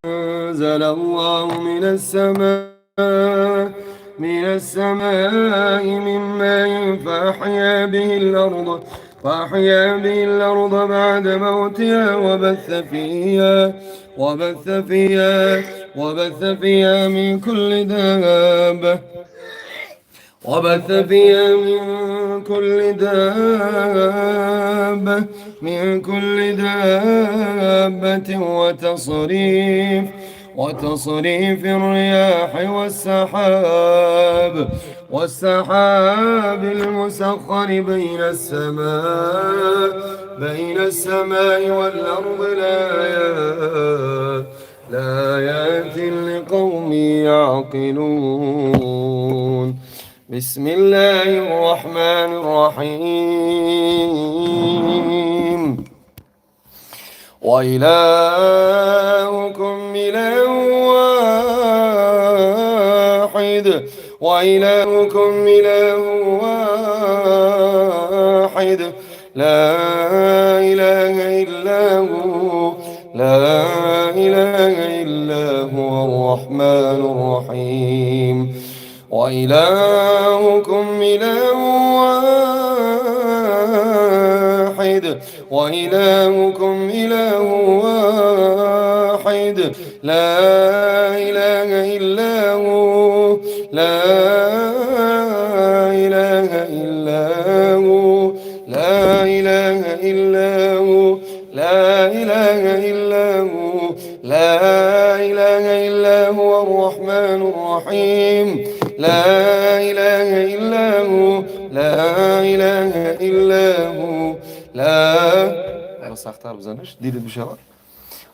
أنزل الله من السماء من ماء فأحيا به الأرض بعد موتها وبث فيها من كل دابة وتصريف الرياح والسحاب المسخر بين السماء والأرض لآيات لقوم يعقلون. بسم الله الرحمن الرحيم. وإلهكم إله واحد لا إله إلا هو الرحمن الرحيم. وإلهكم إله واحد لا إله إلا هو الرحمن الرحيم. لا إله إلا هو بس اختار بزنش دي البشارة.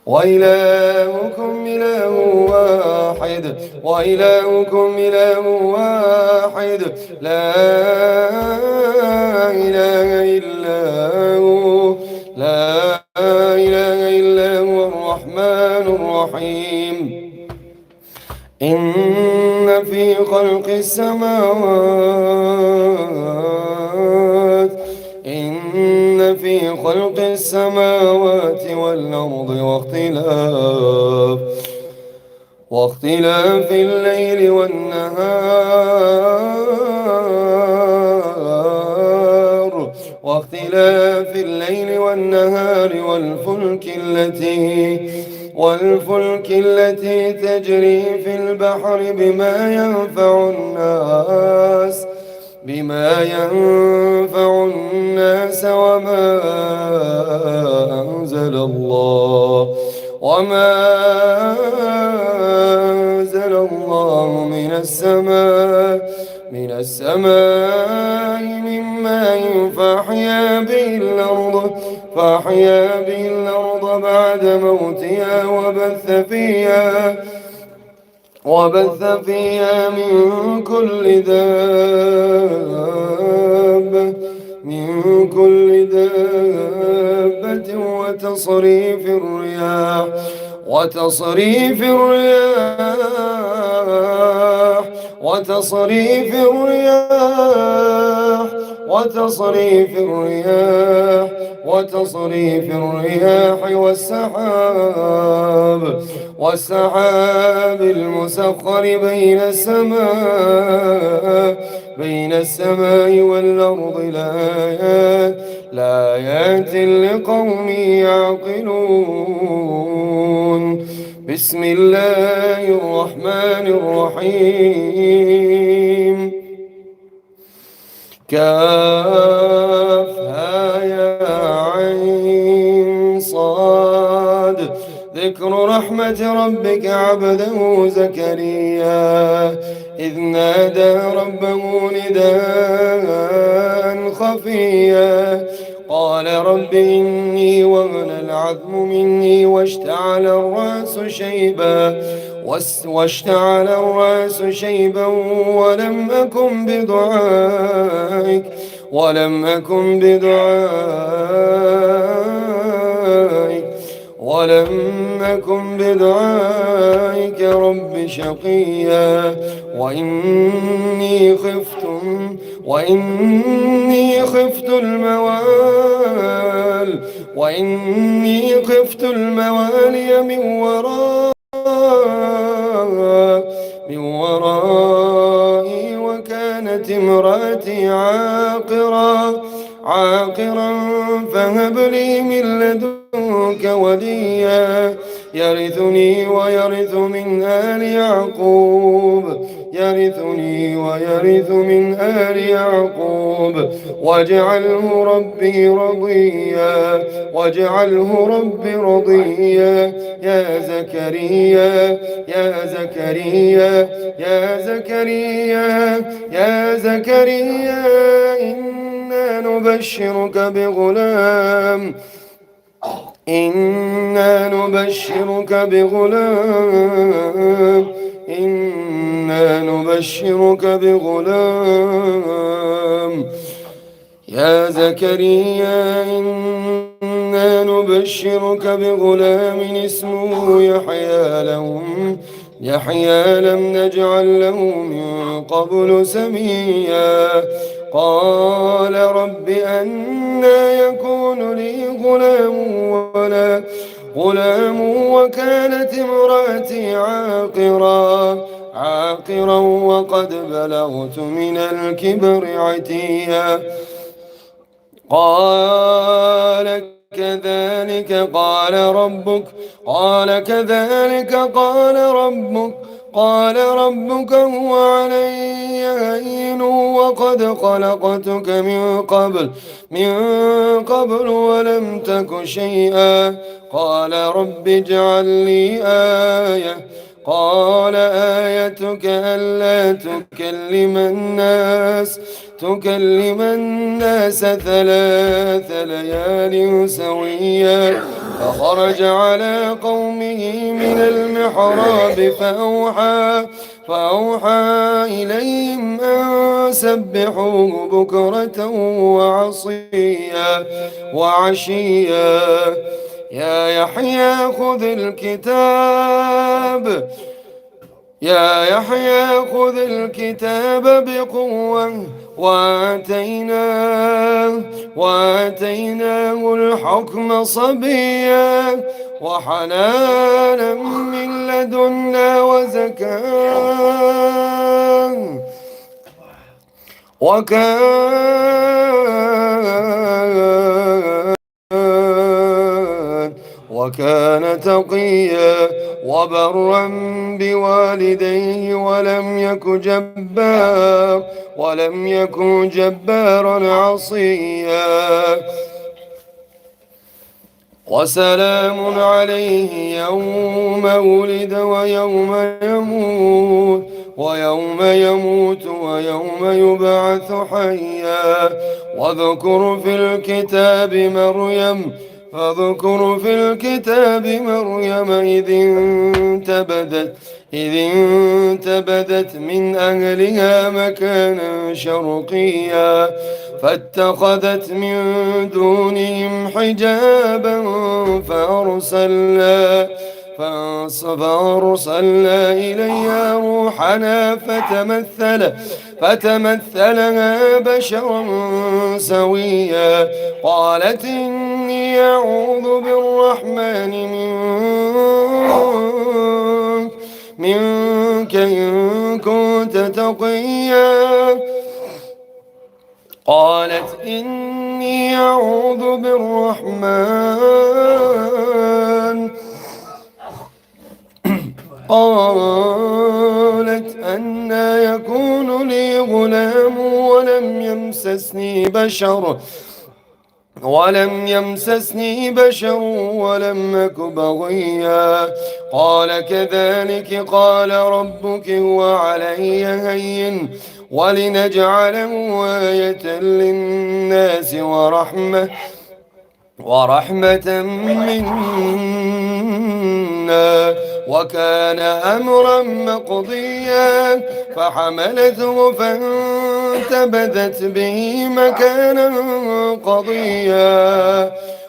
وإلهكم إله واحد لا إله إلا هو الرحمن الرحيم. إن في خلق السماوات والأرض واختلاف الليل والنهار والفلك التي تجري في البحر بما ينفع الناس وما أنزل الله من السماء من ماء فأحيا به الأرض بعد موتها وبث فيها من كل دابة وتصريف الرياح والسحاب المسخر بين السماء والأرض لآيات لقوم يعقلون. بسم الله الرحمن الرحيم. كافها يا عين صاد ذكر رحمة ربك عبده زكريا إذ نادى ربه نداء خفيا قال رب إني وهن العظم مني واشتعل الرأس شيبا ولم أكن بدعائك رب شقيا وإني خفت الموال وإني خفت الموالي من ورائي وكانت امرأتي عاقرا فهب لي من لدنك وليا يرثني ويرث من آل يعقوب واجعله ربي رضيا يا زكريا إنا نبشرك بغلام يا زكريا إنا نبشرك بغلام اسمه يحيى لم نجعل له من قبل سميا قال رب أنى يكون لي غلام وكانت امرأتي عاقرا وقد بلغت من الكبر عتيا قال كذلك قال ربك هو علي هين وقد خلقتك من قبل ولم تك شيئا قال رب اجعل لي آية قال آيتك ألا تكلم الناس 3 ليال سويا فخرج على قومه من المحراب فأوحى إليهم أن سبحوه بكرة وعشيا يا يحيى خذ الكتاب بقوة وآتيناه الحكم صبيا وحنانا من لدنا وزكاة وكان تقيا وبرا بوالديه ولم يك جبارا عصيا وسلام عليه يوم ولد ويوم يموت ويوم يبعث حيا واذكر في الكتاب مريم إذ انتبذت من أهلها مكانا شرقيا فاتخذت من دونهم حجابا فأرسلنا إليها روحنا فتمثلها بشرا سويا قالت إني أعوذ بالرحمن منك إن كنت تقيا قالت إني أعوذ بالرحمن قالت أنى يكون لي غلام ولم يمسسني بشر ولم أك بغيا قال كذلك قال ربك هو علي هين ولنجعله آية للناس ورحمة منا وكان أمرا مقضيا فحملته فانتبذت به مكانا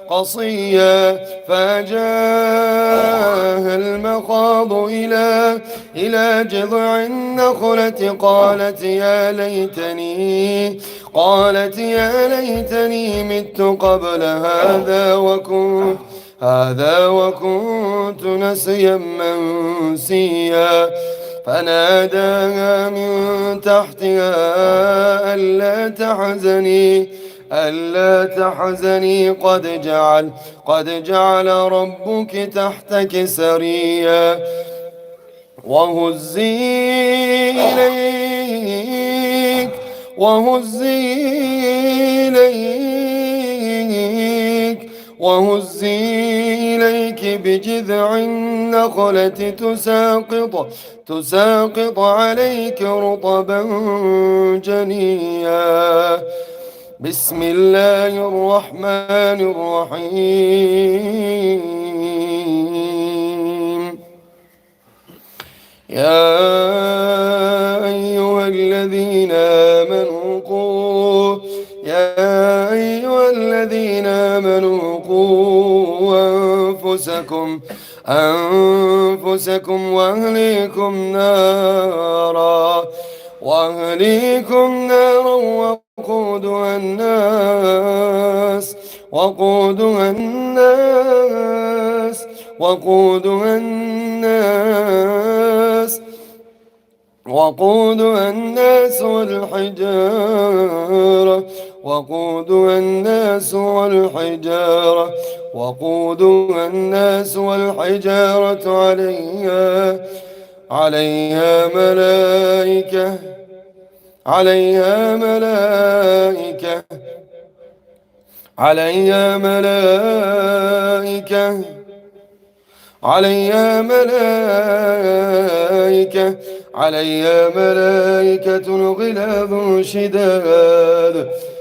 قصيا فجاءها المخاض إلى جذع النخلة قالت قالت يا ليتني مت قبل هذا وكنت نسيا منسيا فناداها من تحتها ألا تحزني قد جعل ربك تحتك سريا وهزي إليك وهزي إليك بجذع النخلة تساقط عليك رطبا جنيا بسم الله الرحمن الرحيم يا أيها الذين آمنوا قوا أنفسكم وأهليكم نارا وقودها الناس والحجارة عليها ملائكة عليها ملائكة غلاظ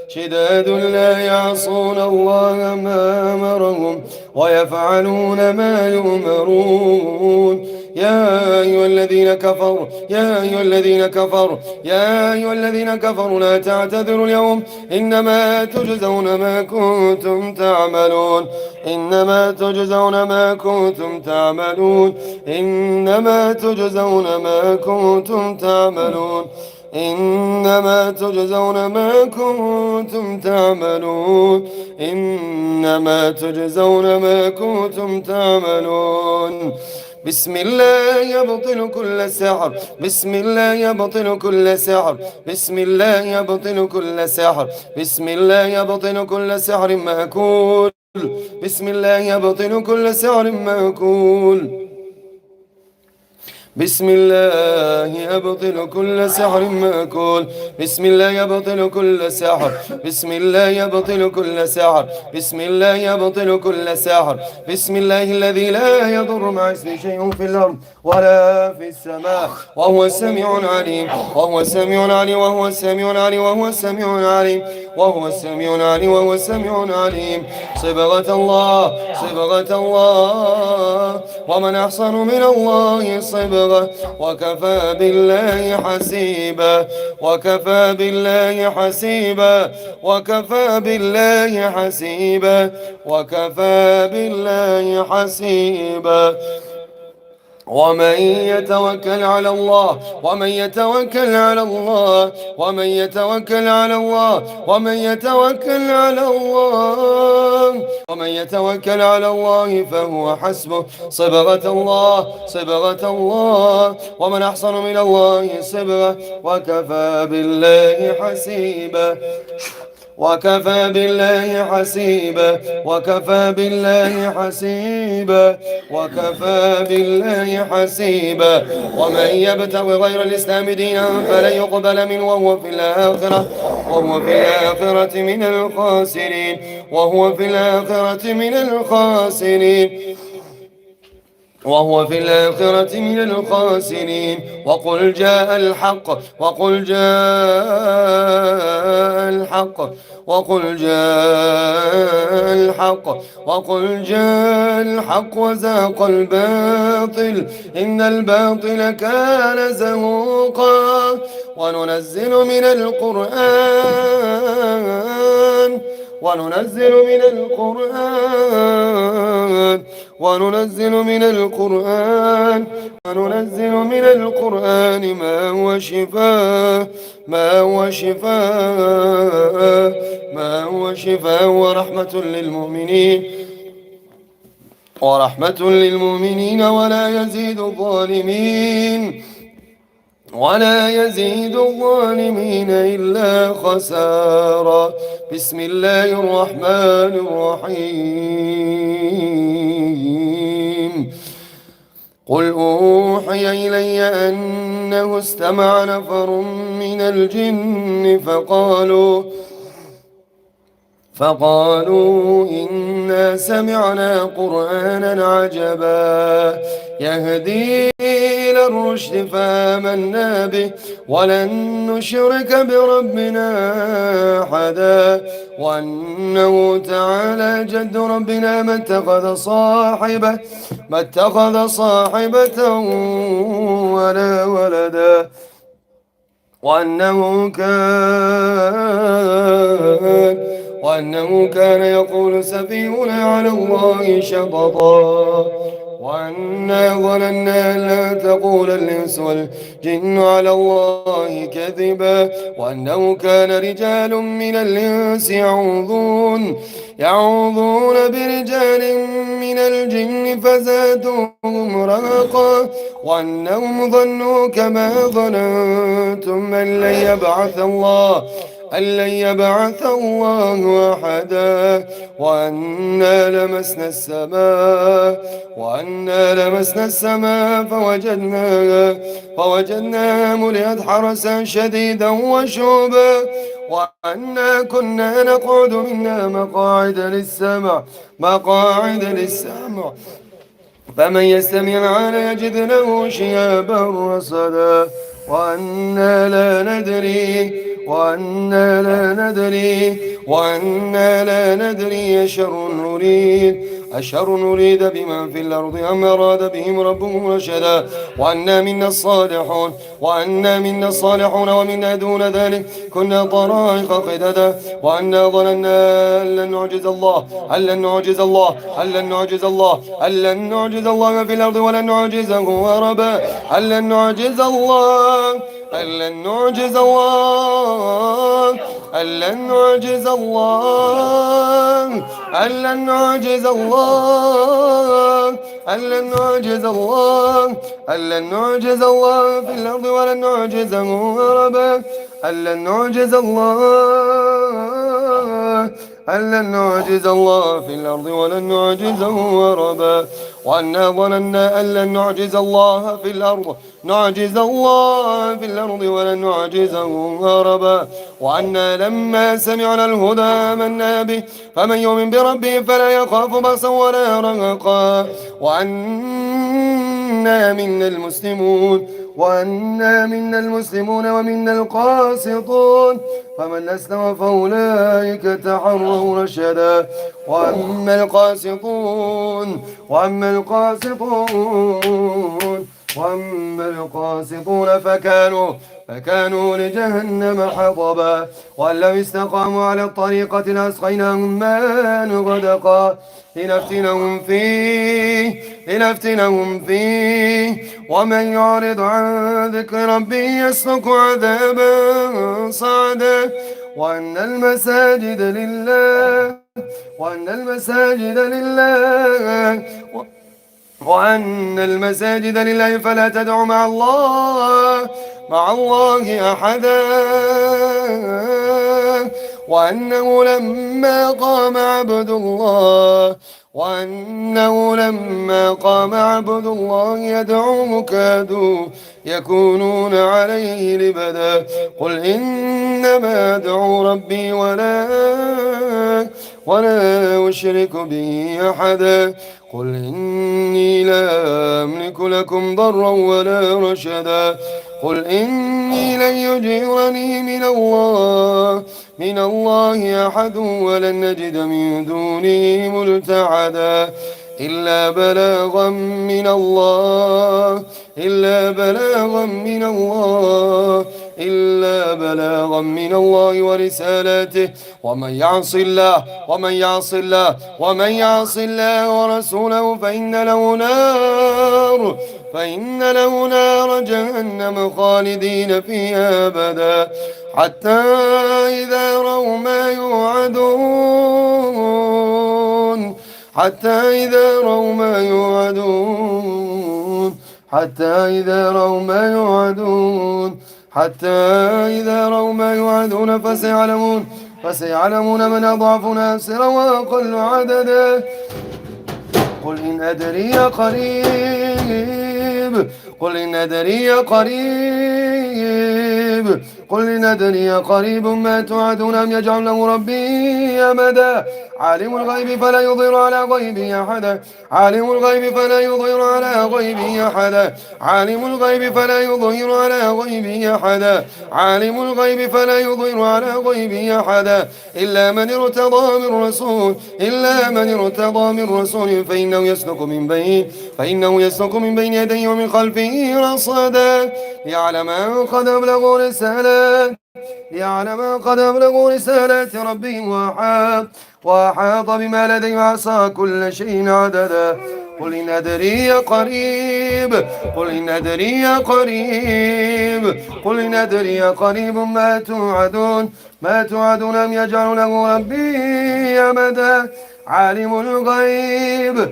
شداد لا يعصون الله ما أمرهم ويفعلون ما يؤمرون يا أيها الذين كفروا لا تعتذروا اليوم إنما تجزون ما كنتم تعملون إنما تجزون ما كنتم تعملون إنما تجزون ما كنتم تعملون إنما تجزون ما كنتم تعملون إنما تجزون ما كنتم تعملون بسم الله يبطل كل سحر بسم الله يبطل كل سحر بسم الله يبطل كل سحر بسم الله يبطل كل سحر مأكول بسم الله يبطل كل سحر مأكول بسم الله يبطل كل سحر مأكول بسم الله يبطل كل سحر بسم الله يبطل كل سحر بسم الله يبطل كل سحر بسم الله الذي لا يضر مع اسمه شيء في الأرض ولا في السماء وهو السميع العليم وهو السميع العليم وهو السميع العليم وهو السميع العليم وهو السميع العليم وهو السميع العليم صبغة الله ومن أحسن من الله صبغة وكفى بالله حسيبا وكفى بالله حسيبا وكفى بالله حسيبا وكفى بالله حسيبا ومن يتوكل على الله ومن يتوكل على الله ومن يتوكل على الله ومن يتوكل على الله ومن يتوكل على الله فهو حسبه صبغة الله ومن أحسن من الله صبغة وكفى بالله حسيبا وكفى بالله حسيبا وكفى بالله حسيبا وكفى بالله حسيبا ومن يبتغي غير الإسلام دينا فلن يقبل منه وهو في الآخرة من الخاسرين وهو في الآخرة من الخاسرين وهو في الآخرة من الخاسرين وقل جاء الحق وقل جاء الحق وقل جاء الحق وقل جاء الحق وزهق الباطل إن الباطل كان زهوقا. وننزل من وننزل من القرآن ما هو شفاء ورحمة للمؤمنين ولا يزيد الظالمين إلا خسارا. بسم الله الرحمن الرحيم. قل أوحي إلي أنه استمع نفر من الجن فقالوا إنا سمعنا قرآنا عجبا يهدي إلى الرشد فآمنا به ولن نشرك بربنا أحدا وأنه تعالى جد ربنا ما اتخذ صاحبة ولا ولدا وأنه كان يقول سفيهنا على الله شططا وأنا ظننا أن لا تقول الإنس والجن على الله كذبا وأنه كان رجال من الإنس يعوذون برجال من الجن فزادوهم رهقا وأنهم ظنوا كما ظننتم أن لن يبعث الله أحدا وأنا لمسنا السماء فوجدناها ملئت حرسا شديدا وشوبا وأنا كنا نقعد منها مقاعد للسمع فمن يستمع الآن يجد له شهابا رصدا وأنا لا ندري أشر نريد بمن في الأرض أم أراد بهم ربهم رشدا وأنا منا الصالحون ومنا دون ذلك كنا طرائق قددا وأنا ظننا أن لن نعجز الله في الأرض ولن نعجزه هربا أن لن نعجز الله في الأرض ولن نعجزه هربا أن لن نعجز الله في الأرض ولن نعجزه هربا وأنا ظننا أن لن نعجز الله في الأرض ولن نعجزه هربا وأنا لما سمعنا الهدى آمنا به فمن يؤمن بربه فلا يخاف بأسا ولا رهقا وأنا منا المسلمون ومنا القاسطون فمن أسلم فأولئك تحروا رشدا وأما القاسطون فكانوا لجهنم حطبا وأن لو استقاموا على الطريقة لأسقيناهم ماء غدقا لنفتنهم فيه ومن يعرض عن ذكر ربه يسلك عذابا صعدا وأن المساجد لله فلا تدعوا مع الله أحدا وأنه لما قام عبد الله يدعوه كادوا يكونون عليه لبدا قل إنما أدعو ربي ولا أشرك به أحدا قل إني لا أملك لكم ضرا ولا رشدا قل إني لن يجيرني من الله أحد ولن نجد من دونه ملتحدا إلا بلاغا من الله إلا بلاغا من الله ورسالاته ومن يعص الله ورسوله فإن له نار جهنم خالدين فيها أبدا حتى إذا رأوا ما يوعدون حتى إذا رأوا ما يوعدون فسيعلمون من أضعف ناصرا وأقل عددا قل إن أدري قريب ما توعدون أم يجعل له ربي أمدا عالم الغيب فلا يظهر على غيبه أحدا إلا من ارتضى من رسول فإنه يسلك من بين يديه ومن خلفه رصدا ليعلم أن قد أبلغوا رسالات ربهم وأحاط بما لديه وعصى كل شيء عددا قل إن أدري قريب ما توعدون أم يجعل له ربي أمدا عالم الغيب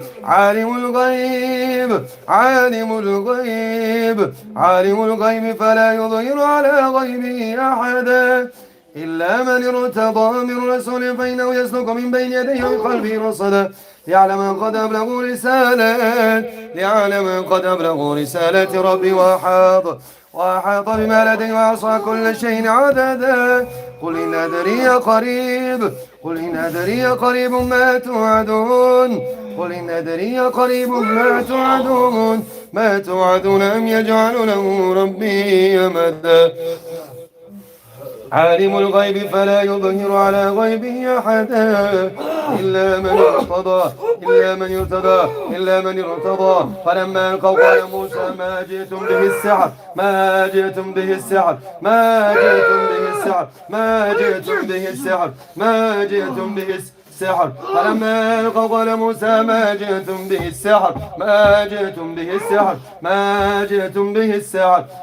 فلا يظهر على غيبه أحدا إلا من ارتضى من رسول فإنه يسلك من بين يديه ومن خلفه رصدا ليعلم أن قد أبلغوا رسالات ربي وأحاط بما لديه وأحصى كل شيء عددا قل إن أدري قريب ما توعدون أم يجعل له ربي أمدا عالم الغيب فلا يظهر على غيبه أحدا إلا من ارتضى فلما ألقوا قال موسى ما جئتم به السحر فلما ألقوا قال موسى ما جئتم به السحر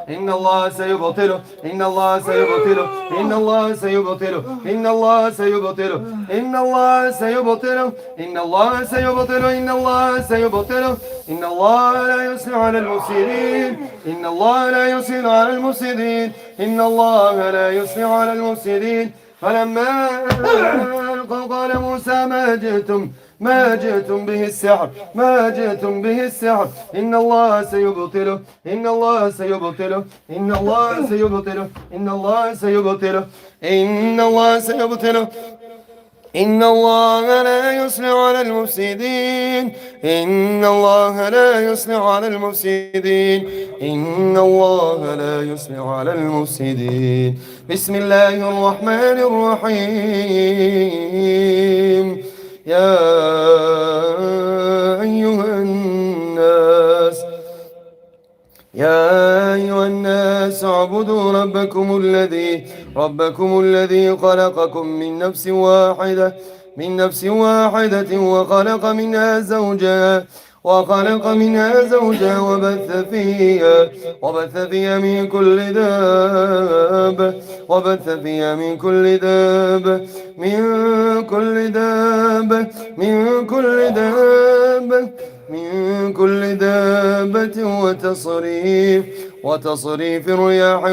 إن الله سيبطله إن الله لا يصلح على المفسدين فلما ألقوا قال موسى ما جئتم به السحر إن الله سيبطله إن الله لا يصلح على المفسدين بسم الله الرحمن الرحيم يا أيها الناس اعبدوا ربكم الذي خلقكم من نفس واحدة وخلق منها زوجها وبث فيها من كل دابة وتصريف الرياح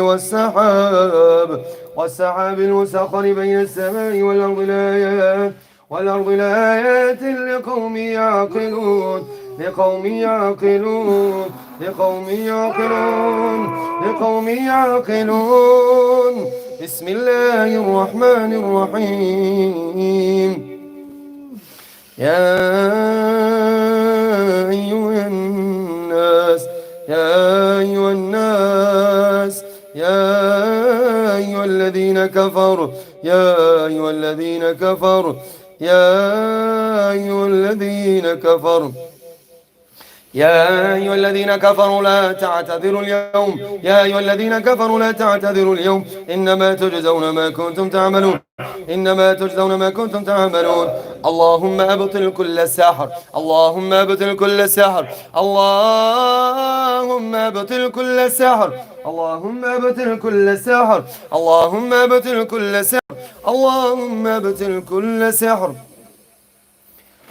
والسحاب المسخر بين السماء والأرض لآيات لقوم يعقلون بسم الله الرحمن الرحيم يا أيها الذين كفروا يا أيها الذين كفروا لا تعتذروا اليوم يا أيها الذين كفروا لا تعتذروا اليوم إنما تجزون ما كنتم تعملون إنما تجزون ما كنتم تعملون اللهم أبطل كل ساحر اللهم أبطل كل ساحر اللهم أبطل كل ساحر اللهم أبطل كل ساحر اللهم أبطل كل ساحر اللهم أبطل كل ساحر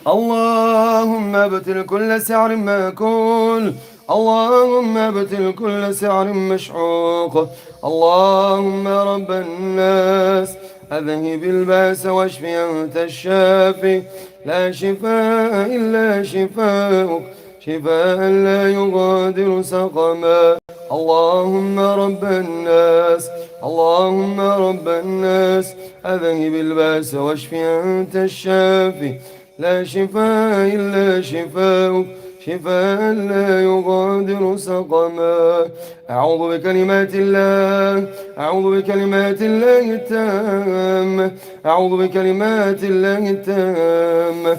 اللهم ابتل كل سعر ماكول اللهم ابتل كل سعر مشحوق اللهم رب الناس أذهب الباس واشف أنت الشافي لا شفاء إلا شفاءك شفاء لا يغادر سقما اللهم رب الناس اللهم رب الناس أذهب الباس واشف أنت الشافي لا شفاء إلا شفاءك شفاء لا يغادر سقما أعوذ بكلمات الله أعوذ بكلمات الله التامة أعوذ بكلمات الله التامة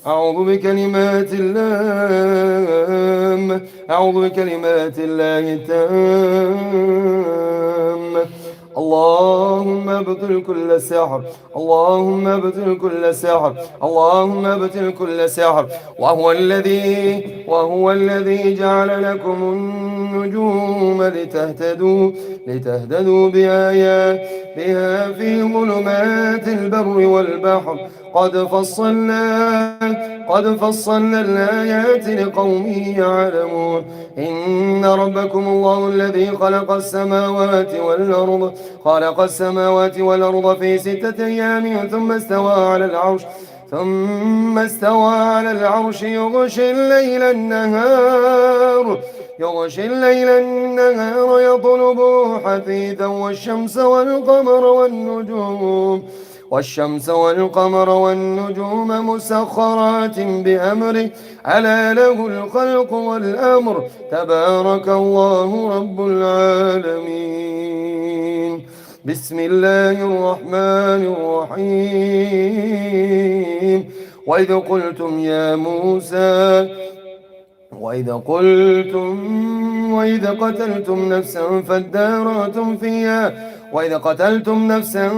أعوذ بكلمات الله أعوذ بكلمات الله التامة اللهم ابطل كل ساحر اللهم ابطل كل ساحر اللهم ابطل كل ساحر وهو الذي جعل لكم النجوم لتهتدوا بها في ظلمات البر والبحر قد فصلنا الآيات لقوم يعلمون إن ربكم الله الذي خلق السماوات والأرض في 6 أيام ثم استوى على العرش يغشي الليل النهار يطلبه حثيثا والشمس والقمر والنجوم مسخرات بأمره ألا له الخلق والأمر تبارك الله رب العالمين بسم الله الرحمن الرحيم وإذ قلتم يا موسى وإذ قتلتم نفسا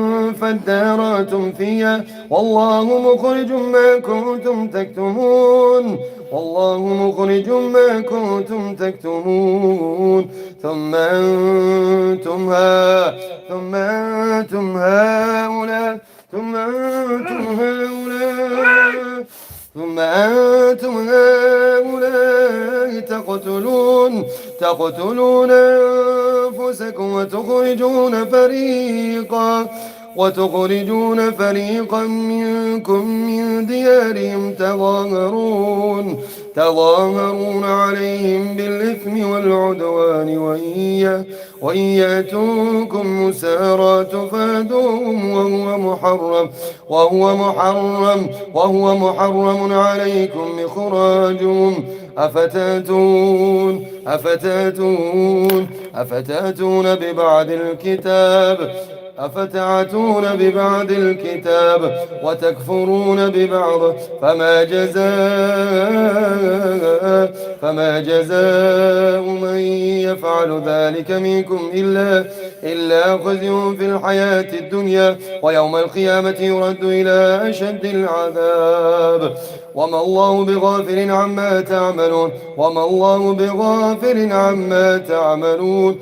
فادارأتم فيها والله مخرج ما كنتم تكتمون ثم أنتم هؤلاء تقتلون أنفسكم وتخرجون فريقا منكم من ديارهم تظاهرون عليهم بالإثم والعدوان وإن يأتوكم مسارى تفادوهم وهو محرم عليكم إخراجهم أفتأتون ببعض الكتاب وتكفرون ببعض فما جزاء من يفعل ذلك منكم إلا خزي في الحياة الدنيا ويوم القيامة يرد إلى أشد العذاب وما الله بغافل عما تعملون وما الله بغافل عما تعملون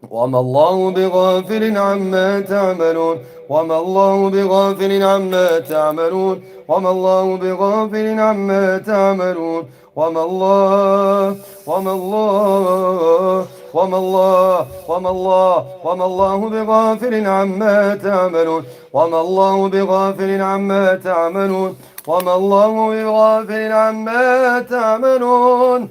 وما الله بغافل عما تعملون وما الله بغافل عما تعملون وما الله بغافل عما تعملون وما الله وما الله وما الله وما الله وما الله بغافل عما تعملون وما الله بغافل عما تعملون وما الله بغافل عما تعملون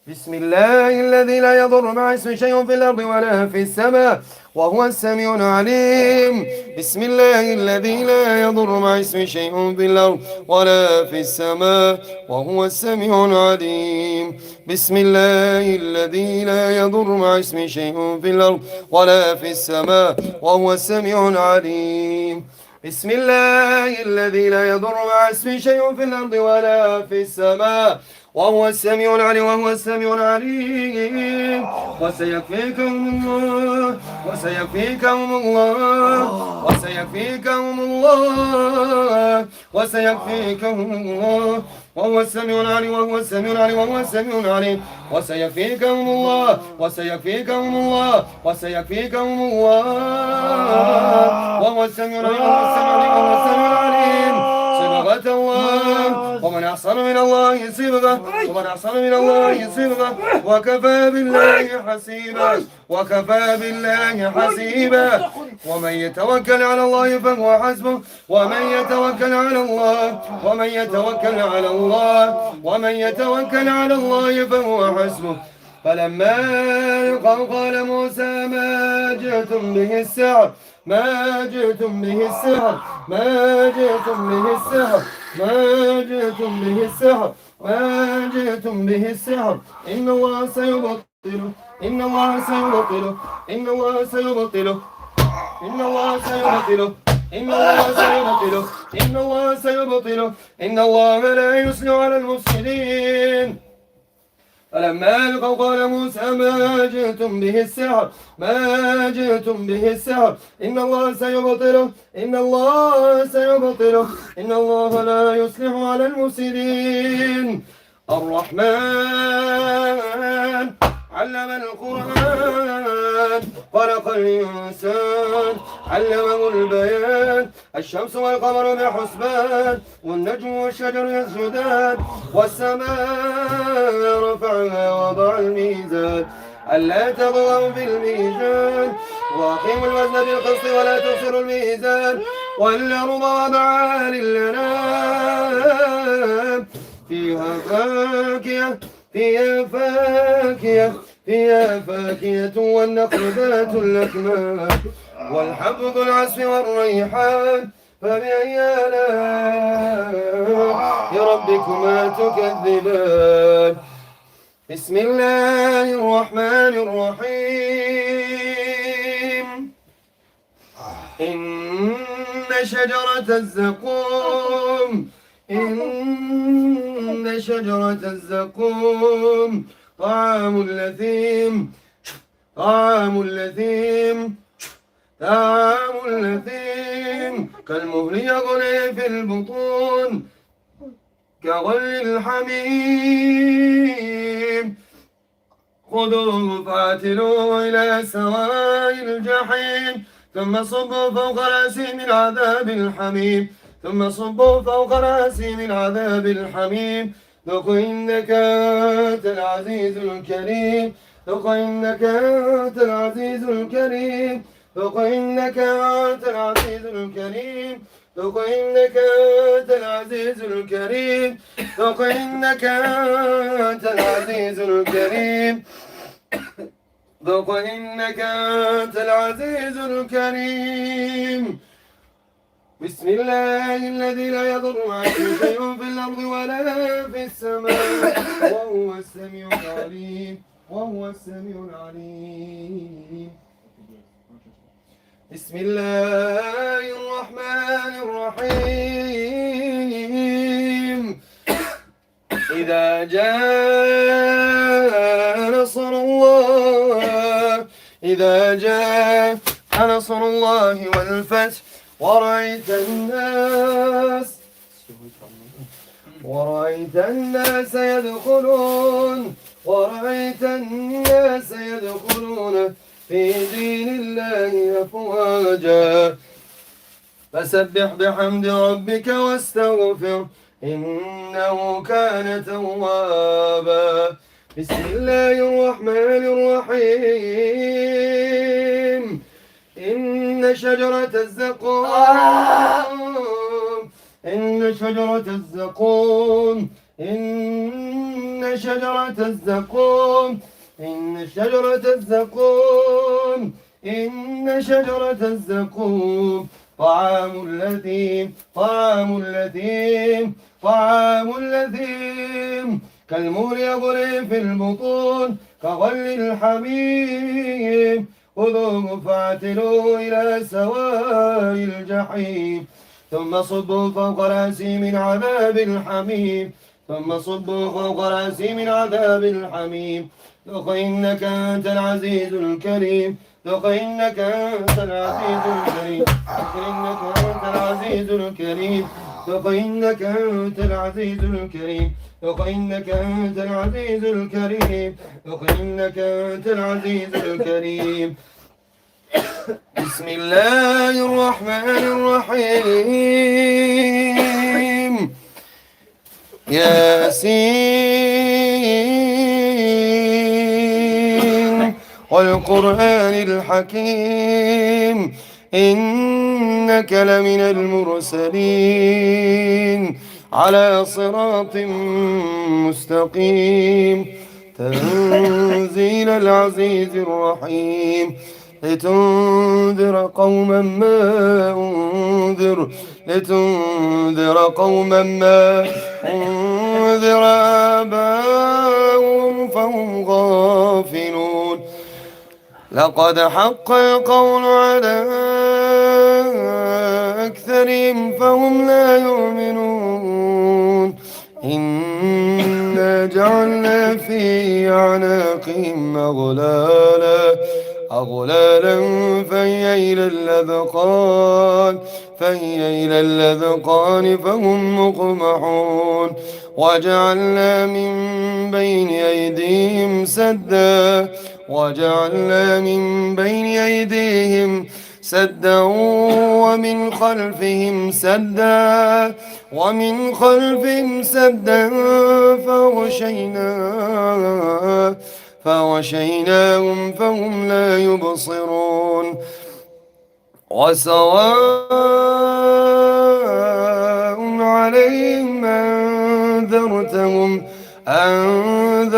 بسم الله الذي لا يضر مع اسمه شيء في الأرض ولا في السماء وهو السميع العليم بسم الله الذي لا يضر مع اسمه شيء في الأرض ولا في السماء وهو السميع العليم بسم الله الذي لا يضر مع اسمه شيء في الأرض ولا في السماء وهو السميع العليم بسم الله الذي لا يضر مع اسمه شيء في الأرض ولا في السماء وهو السميع العليم وهو السميع العليم. وسيكفيكهم الله وسيكفيكهم الله وسيكفيكهم الله وسيكفيكهم الله وهو السميع العليم وهو السميع العليم وهو السميع العليم. وسيكفيكهم الله وسيكفيكهم الله وسيكفيكهم الله وهو السميع العليم وهو السميع العليم وهو السميع العليم. صبغة الله ومن أحسن من الله صبغة ومن أحسن من الله صبغة وكفى بالله حسيبا وكفى بالله حسيبا. ومن يتوكل على الله فهو حسبه ومن يتوكل على الله ومن يتوكل على الله ومن يتوكل على الله فهو حسبه. فلما ألقوا قال موسى ما جئتم به السحر ما جئتم به السحر ما جئتم به السحر ما جئتم به السحر ما جئتم به السحر إن الله سيبطله إن الله سيبطله إن الله سيبطله إن الله سيبطله إن الله سيبطله إن الله سيبطله إن الله لا يصلح على المفسدين. فلما ألقوا قال موسى ما جئتم به السحر ما جئتم به السحر إن الله سيبطله إن الله سيبطله إن الله لا يصلح على المفسدين. الرحمن علم القرآن خلق الإنسان علمه البيان. الشمس والقمر بحسبان والنجم والشجر يسجدان والسماء رفعها ووضع الميزان ألا تطغوا في الميزان وأقيموا الوزن بالقسط ولا تخسروا الميزان والأرض وضعها للأنام فيها فاكهة فيها فاكهة فيها فاكهة والنخل ذات الأكمام والحب ذو العصف والريحان فبأي آلاء ربكما تكذبان. بسم الله الرحمن الرحيم. إن شجرة الزقوم إن شجرة الزقوم طعام الأثيم طعام الأثيم طعام الأثيم كالمهل يغلي في البطون كغلي الحميم خذوه فاعتلوه إلى سواء الجحيم ثم صبوا فوق رأسه من عذاب الحميم ثم صبوا فوق رأسه من عذاب الحميم ذق إنك أنت العزيز الكريم ذق إنك أنت العزيز الكريم ذق إنك أنت العزيز الكريم ذق إنك أنت العزيز الكريم ذق إنك أنت العزيز الكريم ذق إنك أنت العزيز الكريم. بسم الله الذي لا يضر معه شيء في الأرض ولا في السماء وهو السميع العليم وهو السميع العليم. بسم الله الرحمن الرحيم. إذا جاء نصر الله إذا جاء نصر الله والفتح ورأيت الناس يدخلون في دين الله أفواجا فسبح بحمد ربك واستغفر إنه كان توابا. بسم الله الرحمن الرحيم. إن شجرة الزقوم إن شجرة الزقوم إن شجرة الزقوم إن شجرة الزقوم إن شجرة الزقوم طعام الأثيم طعام الأثيم طعام الأثيم كالمهل يغلي في البطون كغلي الحميم خذوه فاعتلوه إلى سواء الجحيم ثم صبوا فوق رأسه من عذاب الحميم ثم صبوا فوق رأسي من عذاب الحميم. ذق إنك أنت العزيز الكريم. ذق إنك أنت العزيز الكريم. ذق إنك أنت العزيز الكريم. ذق إنك أنت العزيز الكريم. ذق إنك أنت العزيز الكريم. ذق إنك أنت العزيز الكريم. بسم الله الرحمن الرحيم. ياسين والقرآن الحكيم إنك لمن المرسلين على صراط مستقيم تنزيل العزيز الرحيم لتنذر قوما ما أنذر آباؤهم فهم غافلون. لقد حق القول على أكثرهم فهم لا يؤمنون. إنا جعلنا في أعناقهم أغلالا فهي إلى الأذقان فهم مقمحون. وجعلنا من بين أيديهم سدا ومن خلفهم سدا فغشيناهم فهم لا يبصرون. وسواء عليهم أنذرتهم أم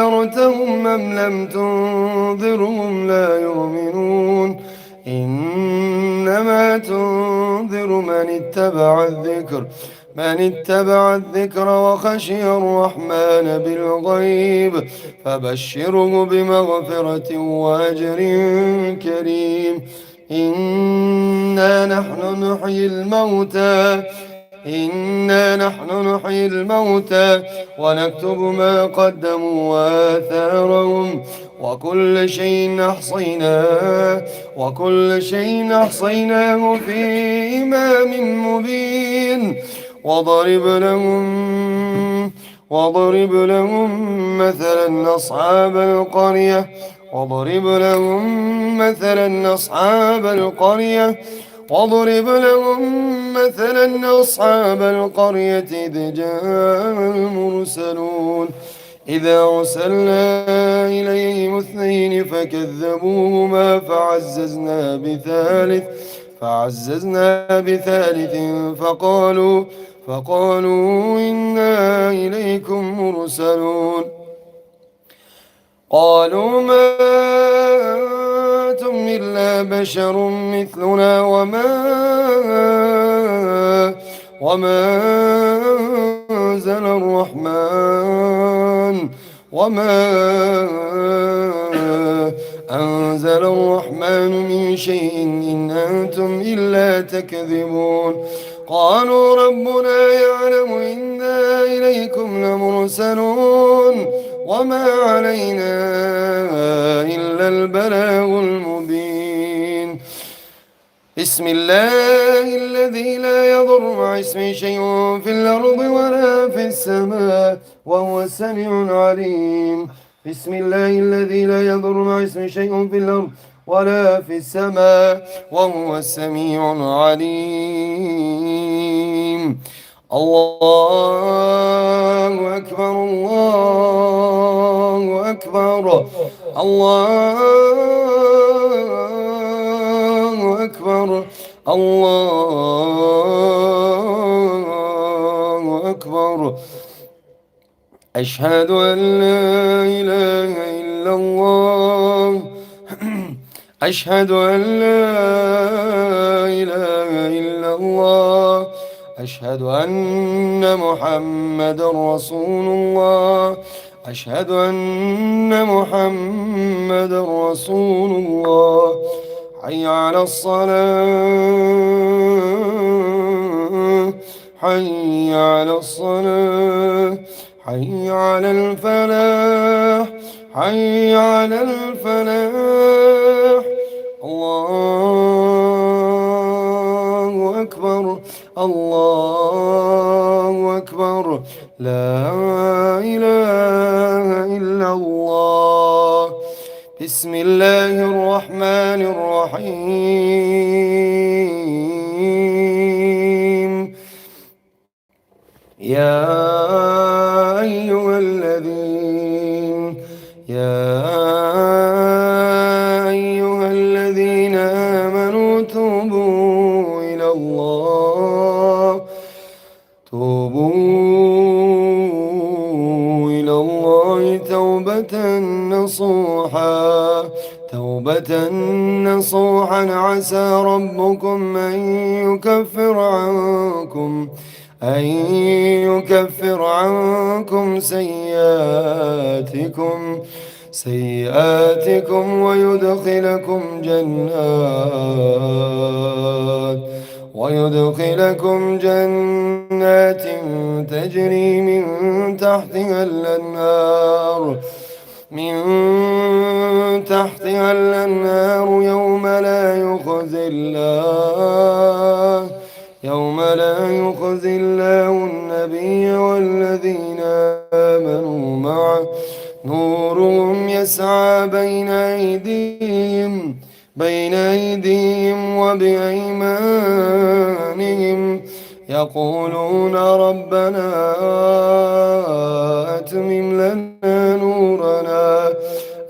لم تنذرهم لا يؤمنون. إنما تنذر من اتبع الذكر وخشي الرحمن بالغيب فبشره بمغفرة وأجر كريم. إنا نحن نحيي الموتى ونكتب ما قدموا وآثارهم وكل شيء أحصيناه في إمام مبين. وضرب لهم مثلا أصحاب القرية إذ جاء المرسلون إذ أرسلنا إليهم 2 فكذبوهما فعززنا بثالث فقالوا إنا إليكم مرسلون. قالوا ما أنتم إلا بشر مثلنا وما أنزل الرحمن من شيء إن أنتم إلا تكذبون. قالوا ربنا يعلم إنا إليكم لمرسلون وما علينا إلا البلاغ المبين. بسم الله الذي لا يضر مع اسمه شيء في الأرض ولا في السماء وهو السميع العليم. بسم الله الذي لا يضر مع اسمه شيء في الأرض ولا في السماء وهو السميع العليم. الله أكبر الله أكبر الله أكبر الله أكبر. أشهد أن لا إله إلا الله أشهد أن لا إله إلا الله أشهد أن محمد رسول الله أشهد أن محمد رسول الله. حي على الصلاة حي على الصلاة حي على الفلاح حي على الفلاح. الله أكبر الله أكبر. لا إله إلا الله. بسم الله الرحمن الرحيم. يا أيها الذين آمنوا توبوا إلى الله توبة نصوحا عسى ربكم أن يكفر عنكم سيئاتكم ويدخلكم جنات تجري من تحتها الأنهار يوم لا يخزي الله النبي والذين آمنوا معه نورهم يسعى بين أيديهم وبأيمانهم يقولون ربنا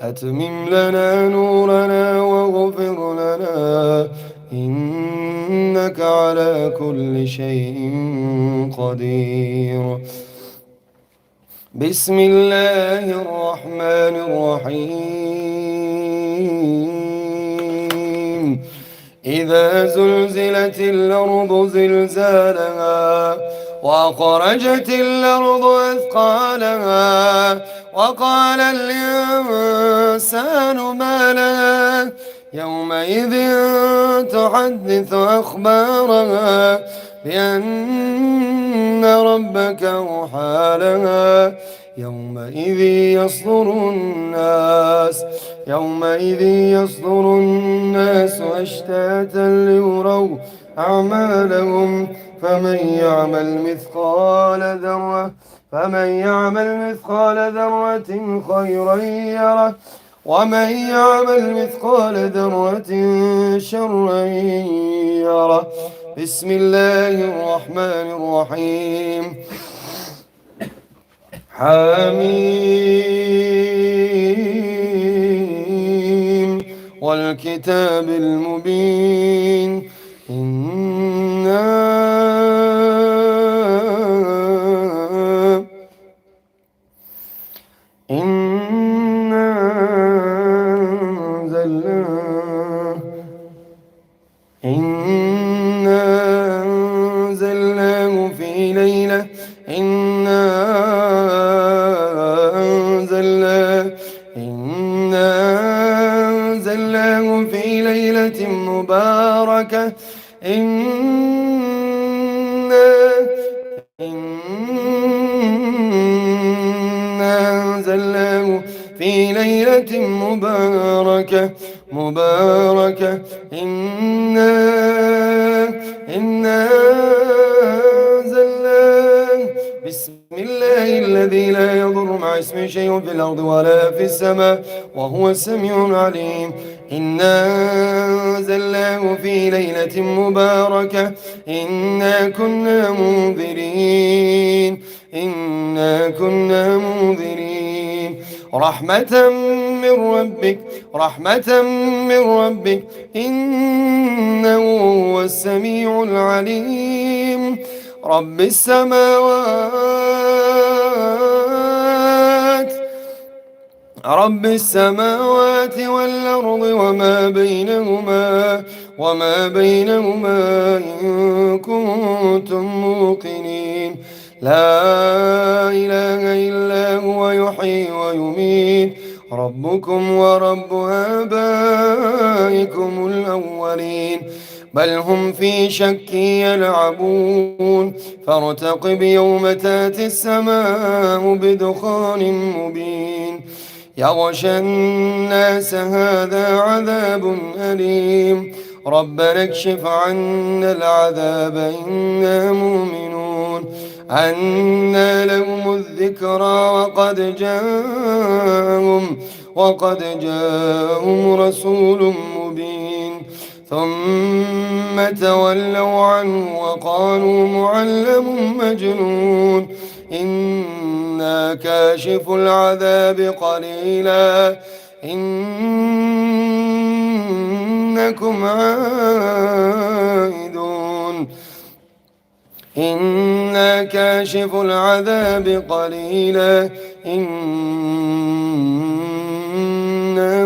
أتمم لنا نورنا واغفر لنا إنك على كل شيء قدير. بسم الله الرحمن الرحيم. إذا زلزلت الأرض زلزالها وأخرجت الأرض أثقالها وقال الإنسان ما لها يومئذ تحدث أخبارها بأن ربك أوحى لها يومئذ يصدر الناس أشتاتا ليروا أعمالهم فمن يعمل مثقال ذرة خيرا يره ومن يعمل مثقال ذرة شرا يره. بسم الله الرحمن الرحيم. حميم والكتاب المبين. إنا أنزلناه في ليلة مباركة إنا أنزلناه في ليلة مباركة إنا أنزلناه. بسم الله الذي لا يضر مع اسمه شيء في الأرض ولا في السماء وهو السميع العليم. إنا أنزلناه في ليلة مباركة إنا كنا منذرين رحمة من ربك إنه هو السميع العليم. رب السماوات والأرض وما بينهما إن كنتم موقنين. لا إله إلا هو يحيي ويميت ربكم ورب آبائكم الأولين. بل هم في شك يلعبون فارتقب يوم تاتي السماء بدخان مبين يغشى الناس هذا عذاب أليم ربنا اكشف عنا العذاب إنا مؤمنون أنى لهم الذكرى وقد جاءهم رسول مبين ثم تولوا عنه وقالوا معلم مجنون إنا كاشف العذاب قليلا إنكم عائدون إنا كاشف العذاب قليلا إنا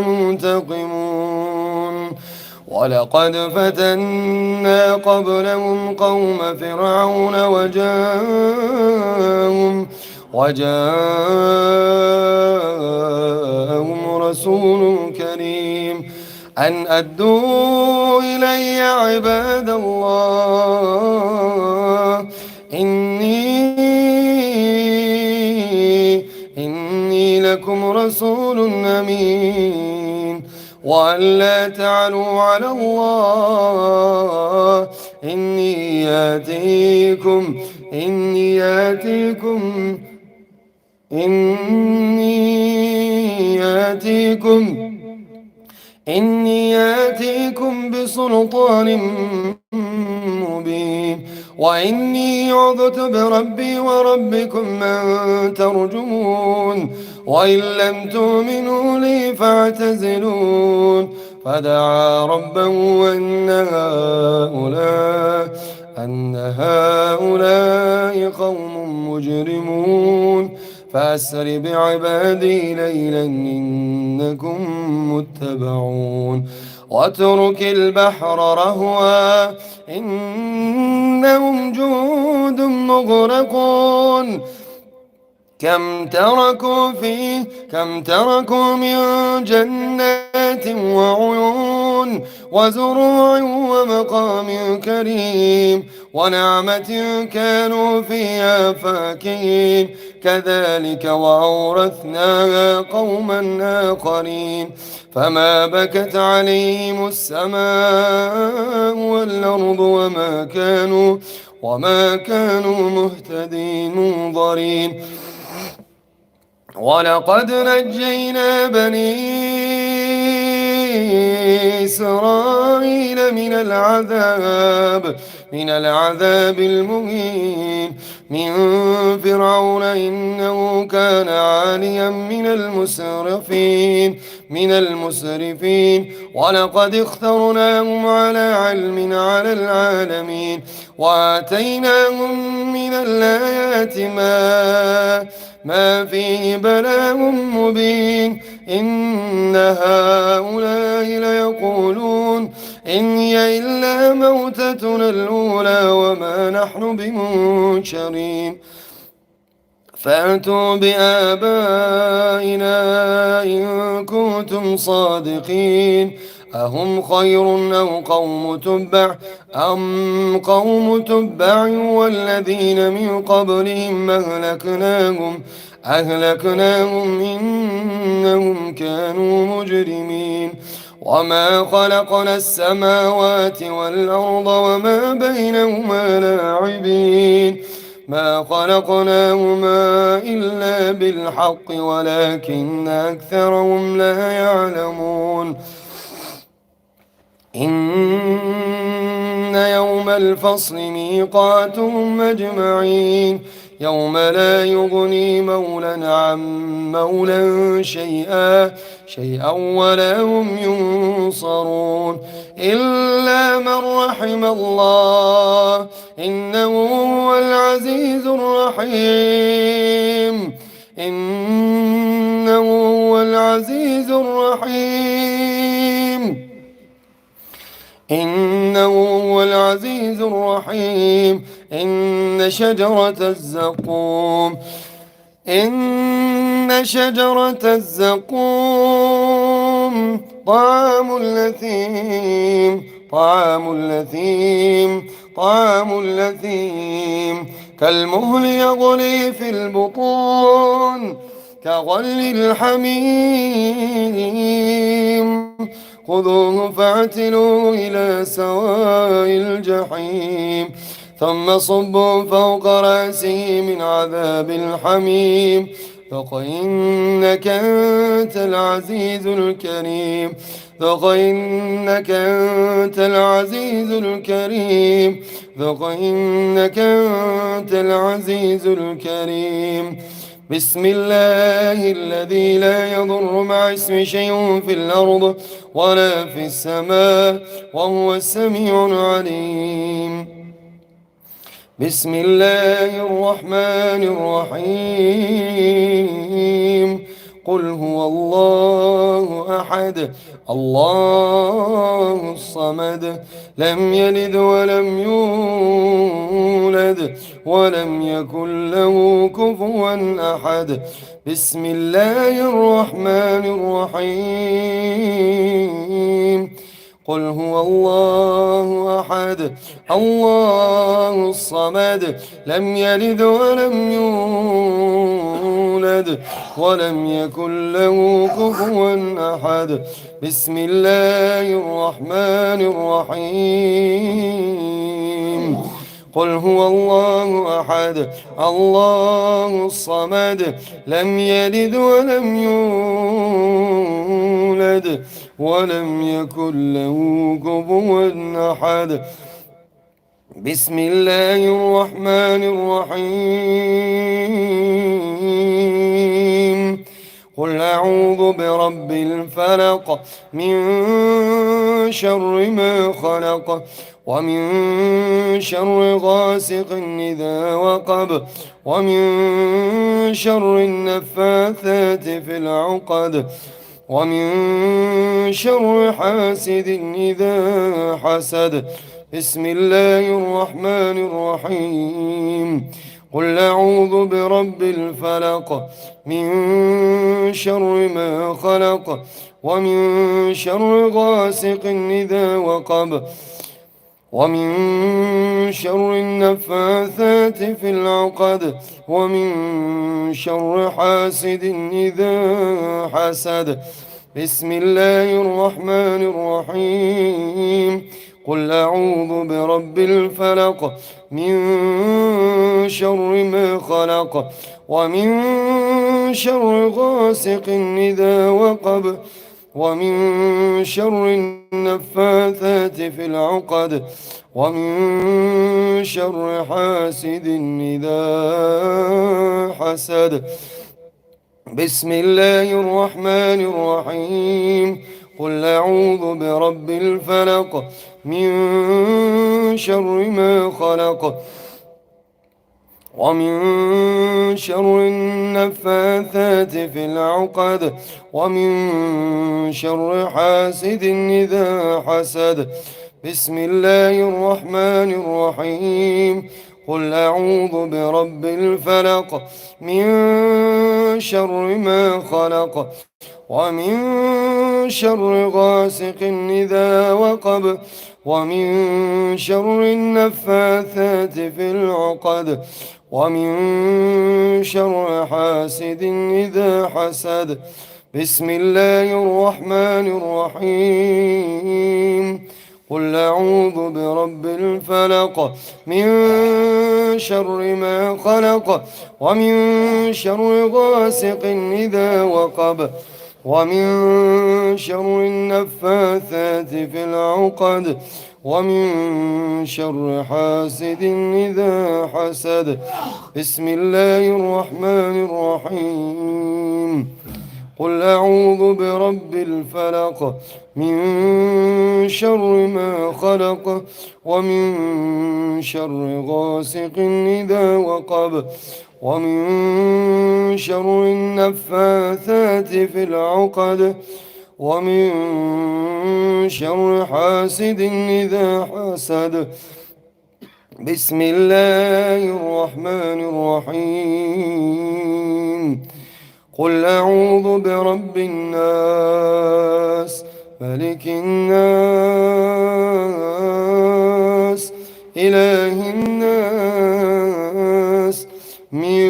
منتقمون ولقد فتنا قبلهم قوم فرعون وجاءهم رسول كريم أن أدوا إلي عباد الله إني لكم رسول أمين وأن لا تعلوا على الله إني آتيكم بسلطان مبين وإني عذت بربي وربكم أن ترجمون وإن لم تؤمنوا لي فاعتزلون فدعا ربه أن هؤلاء قوم مجرمون فأسر بعبادي ليلا إنكم متبعون واترك البحر رهوا إنهم جود مغرقون كم تركوا من جنات وعيون وزروع ومقام كريم ونعمة كانوا فيها فاكهين كذلك وأورثناها قوما آخرين فما بكت عليهم السماء والأرض وما كانوا مهتدين منظرين ولقد نجينا بني إسرائيل من العذاب المهين من فرعون إنه كان عاليا من المسرفين ولقد اخترناهم على علم على العالمين وآتيناهم من الآيات ما فيه بلاء مبين إن هؤلاء ليقولون إن هي إلا موتتنا الأولى وما نحن بمنشرين فأتوا بآبائنا إن كنتم صادقين أهم خير أم قوم تبع والذين من قبلهم أهلكناهم إنهم كانوا مجرمين وما خلقنا السماوات والأرض وما بينهما لاعبين ما خلقناهما إلا بالحق ولكن أكثرهم لا يعلمون إن يوم الفصل ميقاتهم أجمعين يوم لا يغني مولى عن مولى شيئا ولا هم ينصرون إلا من رحم الله إنه هو العزيز الرحيم إن شجرة الزقوم طعام الأثيم طعام الأثيم كالمهل يغلي في البطون كغلي الحميم خذوه فاعتلوه إلى سواء الجحيم ثم صبوا فوق رأسه من عذاب الحميم ذق إنك أنت العزيز الكريم ذق إنك أنت العزيز الكريم ذق إنك أنت العزيز الكريم بسم الله الذي لا يضر مع اسم شيء في الأرض ولا في السماء وهو السميع العليم بسم الله الرحمن الرحيم قل هو الله أحد الله الصمد لم يلد ولم يولد ولم يكن له كفوا أحد بسم الله الرحمن الرحيم قل هو الله أحد الله الصمد لم يلد ولم يولد ولم يكن له كفوا أحد بسم الله الرحمن الرحيم قل هو الله أحد الله الصمد لم يلد ولم يولد ولم يكن له كفوا أحد بسم الله الرحمن الرحيم قل أعوذ برب الفلق من شر ما خلق ومن شر غاسق إذا وقب ومن شر النفاثات في العقد ومن شر حاسد إذا حسد بسم الله الرحمن الرحيم قل أعوذ برب الفلق من شر ما خلق ومن شر غاسق إذا وقب ومن شر النفاثات في العقد ومن شر حاسد إذا حسد بسم الله الرحمن الرحيم قل أعوذ برب الفلق من شر ما خلق ومن شر غاسق إذا وقب ومن شر النفاثات في العقد ومن شر حاسد إذا حسد بسم الله الرحمن الرحيم قل أعوذ برب الفلق من شر ما خلق ومن شر النفاثات في العقد ومن شر حاسد إذا حسد بسم الله الرحمن الرحيم قل أعوذ برب الفلق من شر ما خلق ومن شر غاسق إذا وقب ومن شر النفاثات في العقد ومن شر حاسد إذا حسد بسم الله الرحمن الرحيم قل أعوذ برب الفلق من شر ما خلق ومن شر غاسق إذا وقب ومن شر النفاثات في العقد ومن شر حاسد إذا حسد بسم الله الرحمن الرحيم قل أعوذ برب الفلق من شر ما خلق ومن شر غاسق إذا وقب ومن شر النفاثات في العقد ومن شر حاسد إذا حسد بسم الله الرحمن الرحيم قل أعوذ برب الناس ملك الناس إله الناس من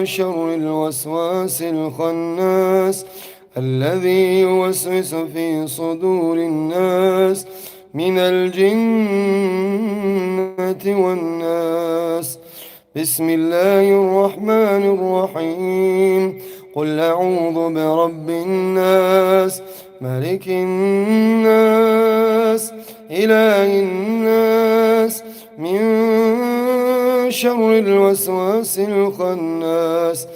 شر الوسواس الخناس الذي يوسوس في صدور الناس من الجنة والناس. بسم الله الرحمن الرحيم. قل أعوذ برب الناس ملك الناس إله الناس من شر الوسواس الخناس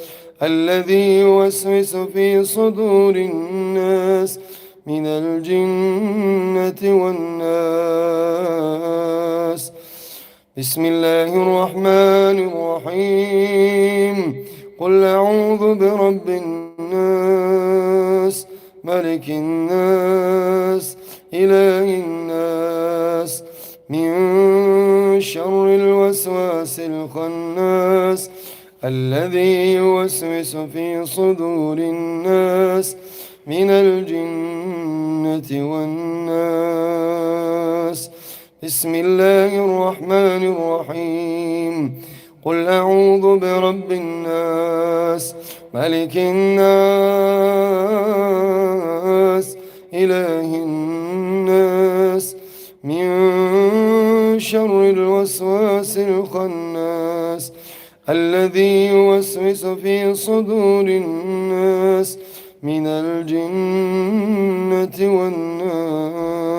الذي يوسوس في صدور الناس من الجنة والناس. بسم الله الرحمن الرحيم. قل أعوذ برب الناس ملك الناس إله الناس من شر الوسواس الخناس الذي يوسوس في صدور الناس من الجنة والناس. بسم الله الرحمن الرحيم. قل أعوذ برب الناس ملك الناس إله الناس من شر الوسواس الخناس الذي يوسوس في صدور الناس من الجنة والناس.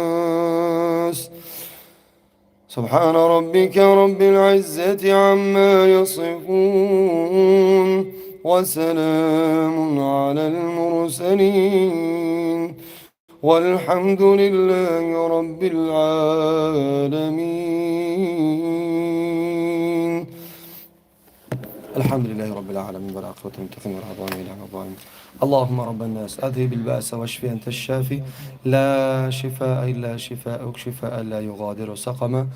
سبحان ربك رب العزة عما يصفون وسلام على المرسلين والحمد لله رب العالمين. الحمد لله رب العالمين والعاقبة للمتقين والعدوان إلا على الظالمين. اللهم رب الناس أذهب البأس واشف أنت الشافي لا شفاء إلا شفاءك شفاء لا يغادر سقما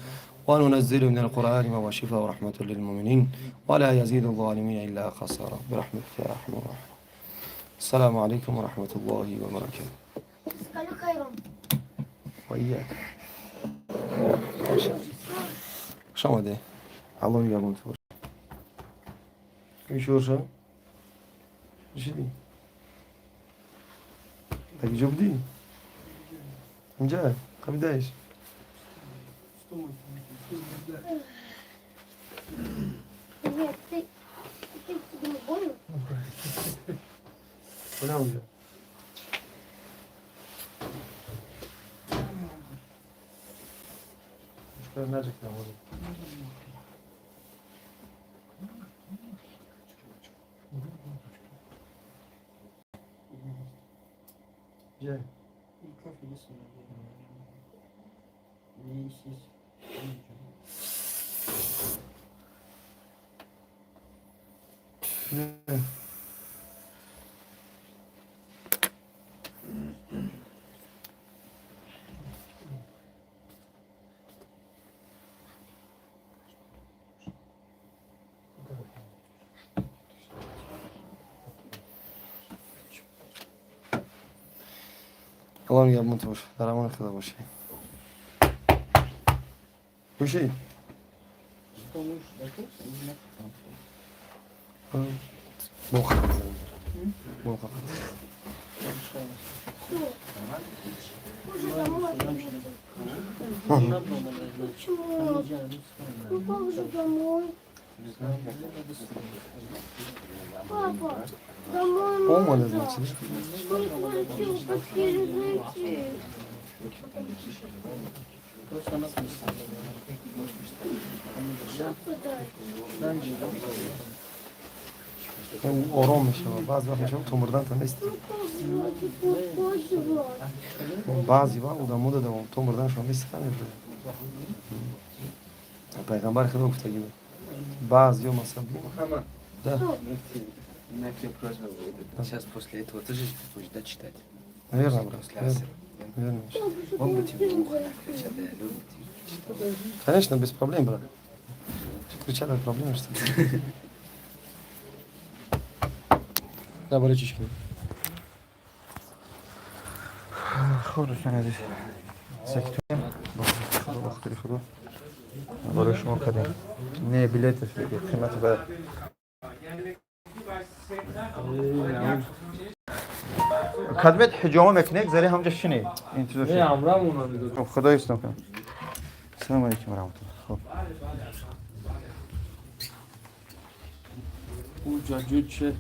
وننزل من القرآن ما هو شفاء ورحمة للمؤمنين ولا يزيد الظالمين إلا خسارا برحمتك يا أرحم الراحمين. السلام عليكم ورحمة الله وبركاته. وإياك. شو ما ده؟ الله يجابون فور. يشور شو؟ إيش دي؟ تاكي جوب دي؟ مجال؟ قبل دايش؟ ولا وجه؟ مشكلة ناجك يا ولد. جاي. Allah'ım yardım et. Beraber kadar boş şey. Bu şey. Boka. Boka. Папа, домой Olmadı можно. значит. Не хочу, хотели зайти. Что подать? Oron şu. Bazı var şu tomurdan tanı istiyor. Папа, Bazı var o da moda da tomurdan şu an istemiyor. Peygamber kadar okta gibi. Bazı yok mesela. Да. У меня к тебе просьба будет. Сейчас после этого ты же будешь дочитать. Наверное, брат. После асера. Наверное. Он бы тебе в ухо так кричал, да я люблю тебя. Конечно, без проблем, брат. Кричали проблемы, что ли? Да, болечечки. خب دوستان عزیز سکتویم خدا بختری خدا برای شما کدیم نه بلیتش بگید قیمت به کدمت حجامه مکنیک زری همجا شنی این چیزا شنی خب خدا ایستم کنم السلام علیکم ورحمت الله خب او جاجود چه